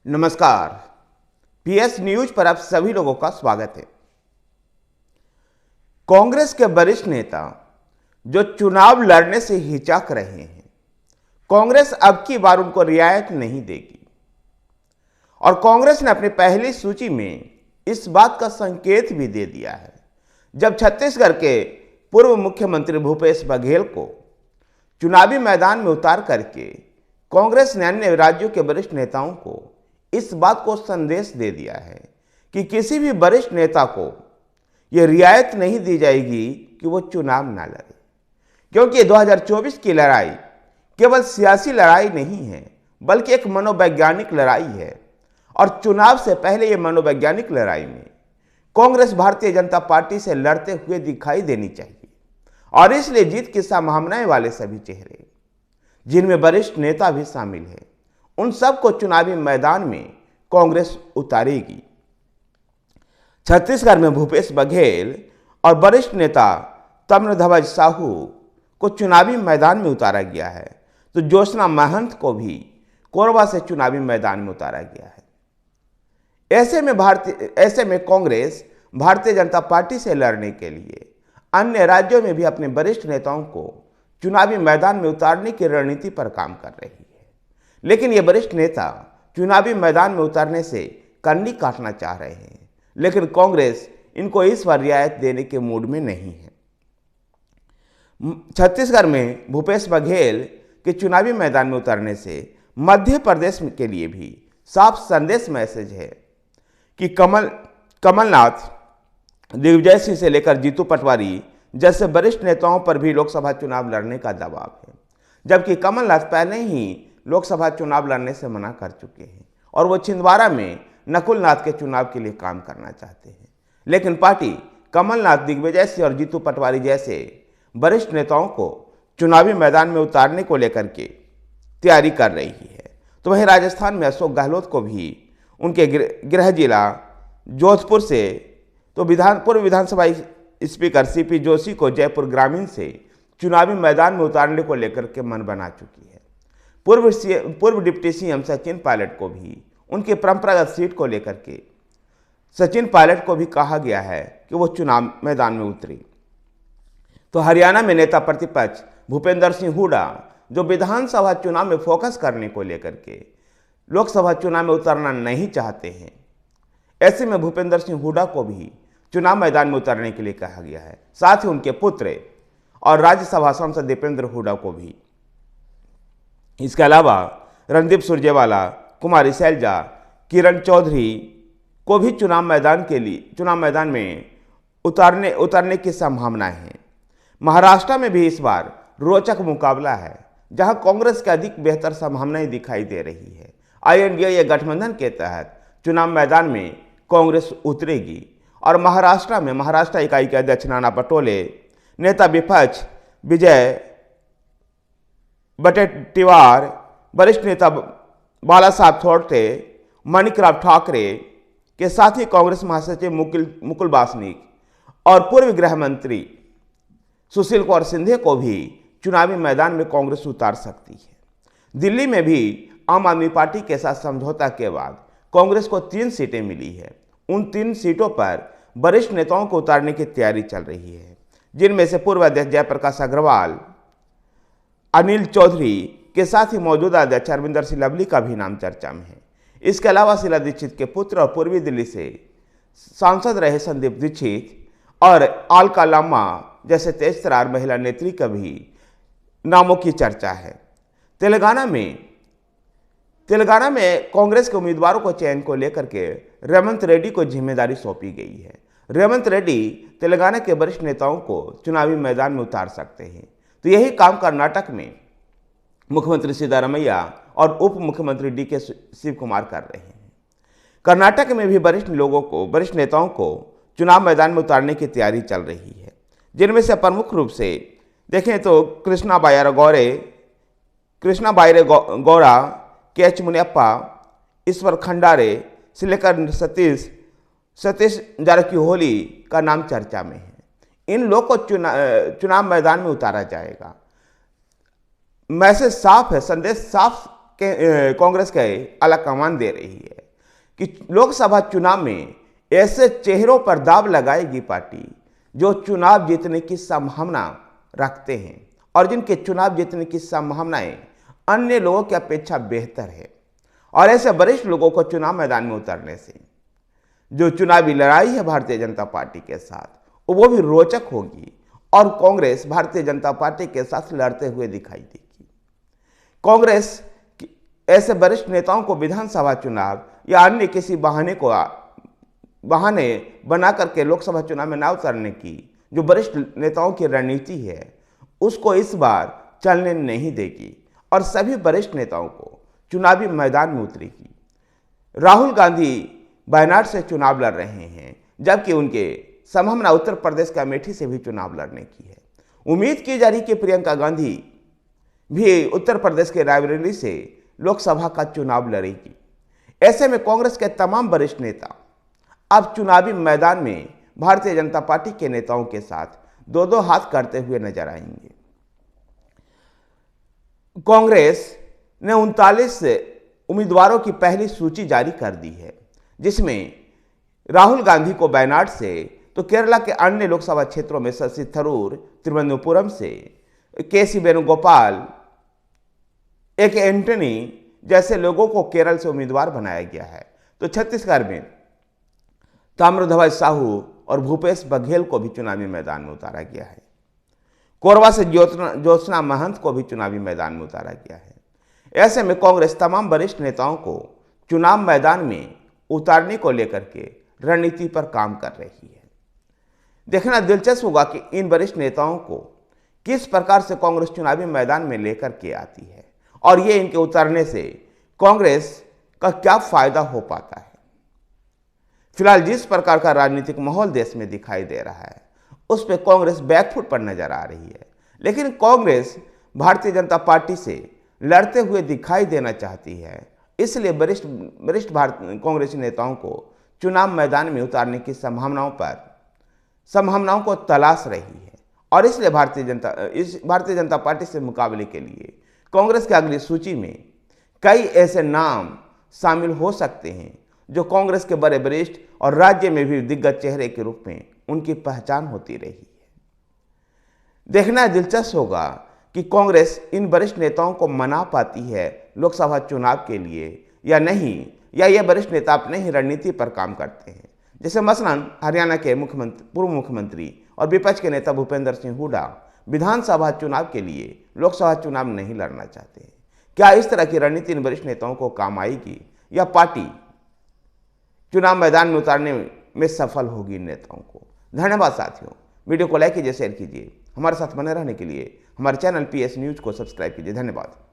नमस्कार। PS news पर आप सभी लोगों का स्वागत है। कांग्रेस के वरिष्ठ नेता जो चुनाव लड़ने से हिचक रहे हैं, कांग्रेस अब की बार उनको रियायत नहीं देगी और कांग्रेस ने अपनी पहली सूची में इस बात का संकेत भी दे दिया है। जब छत्तीसगढ़ के पूर्व मुख्यमंत्री भूपेश बघेल को चुनावी मैदान में उतार करके कांग्रेस ने अन्य राज्यों के वरिष्ठ नेताओं को इस बात को संदेश दे दिया है कि किसी भी वरिष्ठ नेता को यह रियायत नहीं दी जाएगी कि वो चुनाव ना लड़े, क्योंकि 2024 की लड़ाई केवल सियासी लड़ाई नहीं है बल्कि एक मनोवैज्ञानिक लड़ाई है। और चुनाव से पहले यह मनोवैज्ञानिक लड़ाई में कांग्रेस भारतीय जनता पार्टी से लड़ते हुए दिखाई देनी चाहिए और इसलिए जीत की संभावनाएं वाले सभी चेहरे, जिनमें वरिष्ठ नेता भी शामिल है, उन सबको चुनावी मैदान में कांग्रेस उतारेगी। छत्तीसगढ़ में भूपेश बघेल और वरिष्ठ नेता ताम्रध्वज साहू को चुनावी मैदान में उतारा गया है, तो ज्योत्सना महंत को भी कोरबा से चुनावी मैदान में उतारा गया है। ऐसे में कांग्रेस भारतीय जनता पार्टी से लड़ने के लिए अन्य राज्यों में भी अपने वरिष्ठ नेताओं को चुनावी मैदान में उतारने की रणनीति पर काम कर रही है। लेकिन ये वरिष्ठ नेता चुनावी मैदान में उतरने से कन्नी काटना चाह रहे हैं, लेकिन कांग्रेस इनको इस बार रियायत देने के मूड में नहीं है। छत्तीसगढ़ में भूपेश बघेल के चुनावी मैदान में उतरने से मध्य प्रदेश के लिए भी साफ संदेश मैसेज है कि कमलनाथ, दिग्विजय सिंह से लेकर जीतू पटवारी जैसे वरिष्ठ नेताओं पर भी लोकसभा चुनाव लड़ने का दबाव है, जबकि कमलनाथ पहले ही लोकसभा चुनाव लड़ने से मना कर चुके हैं और वो छिंदवाड़ा में नकुलनाथ के चुनाव के लिए काम करना चाहते हैं। लेकिन पार्टी कमलनाथ, दिग्विजय सिंह और जीतू पटवारी जैसे वरिष्ठ नेताओं को चुनावी मैदान में उतारने को लेकर के तैयारी कर रही है। तो वहीं राजस्थान में अशोक गहलोत को भी उनके गृह जिला जोधपुर से तो पूर्व विधानसभा स्पीकर सीपी जोशी को जयपुर ग्रामीण से चुनावी मैदान में उतारने को लेकर के मन बना चुकी है। पूर्व डिप्टी सीएम सचिन पायलट को भी उनकी परंपरागत सीट को लेकर के सचिन पायलट को भी कहा गया है कि वो चुनाव मैदान में उतरे। तो हरियाणा में नेता प्रतिपक्ष भूपेंद्र सिंह हुड्डा जो विधानसभा चुनाव में फोकस करने को लेकर के लोकसभा चुनाव में उतरना नहीं चाहते हैं, ऐसे में भूपेंद्र सिंह हुड्डा को भी चुनाव मैदान में उतरने के लिए कहा गया है। साथ ही उनके पुत्र और राज्यसभा सांसद दीपेंद्र हुड्डा को भी। इसके अलावा रणदीप सुरजेवाला, कुमारी सैलजा, किरण चौधरी को भी चुनाव मैदान में उतरने की संभावना है। महाराष्ट्र में भी इस बार रोचक मुकाबला है, जहां कांग्रेस की अधिक बेहतर संभावनाएं दिखाई दे रही है। INDA गठबंधन के तहत चुनाव मैदान में कांग्रेस उतरेगी और महाराष्ट्र इकाई के अध्यक्ष नाना पटोले, नेता विपक्ष विजय वडेट्टीवार, वरिष्ठ नेता बालासाहेब थोरटे, माणिकराव ठाकरे के साथ ही कांग्रेस महासचिव मुकुल वासनिक और पूर्व गृह मंत्री सुशील कुमार सिंधे को भी चुनावी मैदान में कांग्रेस उतार सकती है। दिल्ली में भी आम आदमी पार्टी के साथ समझौता के बाद कांग्रेस को 3 सीटें मिली है। उन 3 सीटों पर वरिष्ठ नेताओं को उतारने की तैयारी चल रही है, जिनमें से पूर्व अध्यक्ष जयप्रकाश अग्रवाल, अनिल चौधरी के साथ ही मौजूदा अध्यक्ष अरविंदर सिंह लवली का भी नाम चर्चा में है। इसके अलावा शीला दीक्षित के पुत्र और पूर्वी दिल्ली से सांसद रहे संदीप दीक्षित और अलका लामा जैसे तेज-तर्रार महिला नेत्री का भी नामों की चर्चा है। तेलंगाना में कांग्रेस के उम्मीदवारों को चयन को लेकर के रेवंत रेड्डी को जिम्मेदारी सौंपी गई है। रेवंत रेड्डी तेलंगाना के वरिष्ठ नेताओं को चुनावी मैदान में उतार सकते हैं। तो यही काम कर्नाटक में मुख्यमंत्री सिद्धारमैया और उप मुख्यमंत्री DK शिव कुमार कर रहे हैं। कर्नाटक में भी वरिष्ठ नेताओं को चुनाव मैदान में उतारने की तैयारी चल रही है, जिनमें से प्रमुख रूप से देखें तो कृष्णा बायरे गौड़ा, KH मुनियप्पा, ईश्वर खंडारे से लेकर सतीश जारकिहोली का नाम चर्चा में है। इन लोग को चुनाव मैदान में उतारा जाएगा। मैसेज साफ है, संदेश साफ कांग्रेस के आला कमान दे रही है। कि लोकसभा चुनाव में ऐसे चेहरों पर दाव लगाएगी पार्टी जो चुनाव जीतने की संभावना रखते हैं और जिनके चुनाव जीतने की संभावनाएं अन्य लोगों की अपेक्षा बेहतर है। और ऐसे वरिष्ठ लोगों को चुनाव मैदान में उतरने से जो चुनावी लड़ाई है भारतीय जनता पार्टी के साथ वो भी रोचक होगी और कांग्रेस भारतीय जनता पार्टी के साथ लड़ते हुए दिखाई देगी। कांग्रेस ऐसे वरिष्ठ नेताओं को विधानसभा चुनाव या अन्य किसी बहाने बना करके लोकसभा चुनाव में ना उतरने की जो वरिष्ठ नेताओं की रणनीति है उसको इस बार चलने नहीं देगी और सभी वरिष्ठ नेताओं को चुनावी मैदान में उतरेगी। राहुल गांधी वायनाड से चुनाव लड़ रहे हैं जबकि उनके संभावना उत्तर प्रदेश के अमेठी से भी चुनाव लड़ने की है। उम्मीद की जा रही कि प्रियंका गांधी भी उत्तर प्रदेश के रायबरेली से लोकसभा का चुनाव लड़ेगी। ऐसे में कांग्रेस के तमाम वरिष्ठ नेता अब चुनावी मैदान में भारतीय जनता पार्टी के नेताओं के साथ दो दो हाथ करते हुए नजर आएंगे। कांग्रेस ने 39 उम्मीदवारों की पहली सूची जारी कर दी है जिसमें राहुल गांधी को वायनाड से तो केरला के अन्य लोकसभा क्षेत्रों में शशि थरूर तिरुवनंतपुरम से, के.सी. वेणुगोपाल, एक एंटनी जैसे लोगों को केरल से उम्मीदवार बनाया गया है। तो छत्तीसगढ़ में ताम्रध्वज साहू और भूपेश बघेल को भी चुनावी मैदान में उतारा गया है। कोरबा से ज्योत्सना महंत को भी चुनावी मैदान में उतारा गया है। ऐसे में कांग्रेस तमाम वरिष्ठ नेताओं को चुनाव मैदान में उतारने को लेकर के रणनीति पर काम कर रही है। देखना दिलचस्प होगा कि इन वरिष्ठ नेताओं को किस प्रकार से कांग्रेस चुनावी मैदान में लेकर के आती है और ये इनके उतरने से कांग्रेस का क्या फायदा हो पाता है। फिलहाल जिस प्रकार का राजनीतिक माहौल देश में दिखाई दे रहा है उस पर कांग्रेस बैकफुट पर नजर आ रही है, लेकिन कांग्रेस भारतीय जनता पार्टी से लड़ते हुए दिखाई देना चाहती है, इसलिए वरिष्ठ कांग्रेसी नेताओं को चुनाव मैदान में उतारने की संभावनाओं को तलाश रही है और इसलिए भारतीय जनता पार्टी से मुकाबले के लिए कांग्रेस की अगली सूची में कई ऐसे नाम शामिल हो सकते हैं जो कांग्रेस के बड़े वरिष्ठ और राज्य में भी दिग्गज चेहरे के रूप में उनकी पहचान होती रही है। देखना दिलचस्प होगा कि कांग्रेस इन वरिष्ठ नेताओं को मना पाती है लोकसभा चुनाव के लिए या नहीं, या ये वरिष्ठ नेता अपने ही रणनीति पर काम करते हैं। जैसे मसलन हरियाणा के पूर्व मुख्यमंत्री और विपक्ष के नेता भूपेंद्र सिंह हुड्डा विधानसभा चुनाव के लिए लोकसभा चुनाव नहीं लड़ना चाहते हैं। क्या इस तरह की रणनीति इन वरिष्ठ नेताओं को काम आएगी या पार्टी चुनाव मैदान में उतारने में सफल होगी इन नेताओं को? धन्यवाद साथियों, वीडियो को लाइक कीजिए, शेयर कीजिए। हमारे साथ बने रहने के लिए हमारे चैनल PS न्यूज को सब्सक्राइब कीजिए। धन्यवाद।